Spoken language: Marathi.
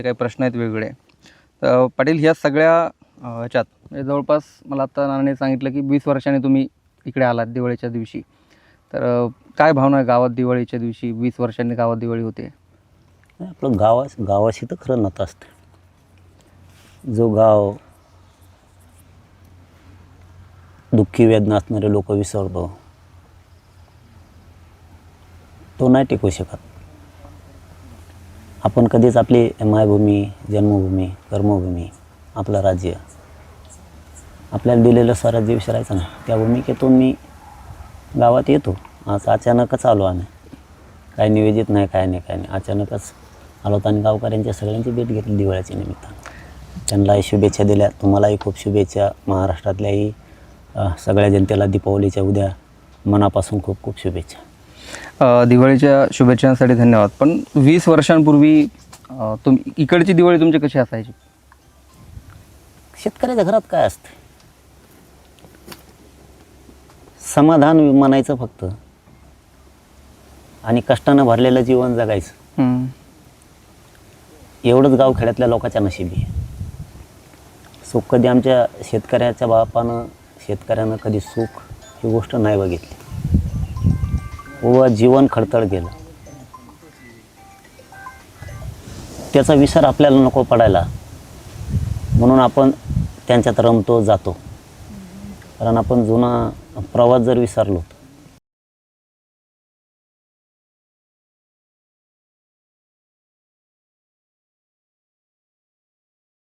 काही प्रश्न आहेत वेगवेगळे. तर पाटील ह्या सगळ्या ह्याच्यात म्हणजे जवळपास मला आता नानाने सांगितलं की 20 वर्षांनी तुम्ही इकडे आलात दिवाळीच्या दिवशी. तर काय भावना आहे गावात दिवाळीच्या दिवशी 20 वर्षांनी गावात दिवाळी होते? आपलं गावाशी तर खरं नातं असतं. जो गाव दुःखी वेदना असणारे लोक विसरतो तो नाही टिकू शकत. आपण कधीच आपली मायभूमी, जन्मभूमी, कर्मभूमी, आपलं राज्य, आपल्याला दिलेलं स्वराज्य विसरायचं नाही. त्या भूमिकेतून मी गावात येतो. आज अचानकच आलो आम्ही, काय नियोजित नाही, काय नाही. अचानकच आलो आणि गावकऱ्यांच्या सगळ्यांची भेट घेतली दिवाळीच्या निमित्तानं. त्यांनाही शुभेच्छा दिल्या. तुम्हालाही खूप शुभेच्छा. महाराष्ट्रातल्याही सगळ्या जनतेला दीपावलीच्या उद्या मनापासून खूप खूप शुभेच्छा. दिवाळीच्या शुभेच्छांसाठी धन्यवाद. पण 20 वर्षांपूर्वी तुम्ही इकडची दिवाळी तुमची कशी असायची? शेतकऱ्याच्या घरात काय असते? समाधान म्हणायचं फक्त, आणि कष्टानं भरलेलं जीवन जगायचं. एवढंच गावखेड्यातल्या लोकांच्या नशिबी आहे. सुख कधी आमच्या शेतकऱ्यानं कधी सुख ही गोष्ट नाही बघितली. व जीवन खडतळ गेलं. त्याचा विसर आपल्याला नको पडायला म्हणून आपण त्यांच्यात रमतो, जातो. कारण आपण जुना प्रवास जर विसरलो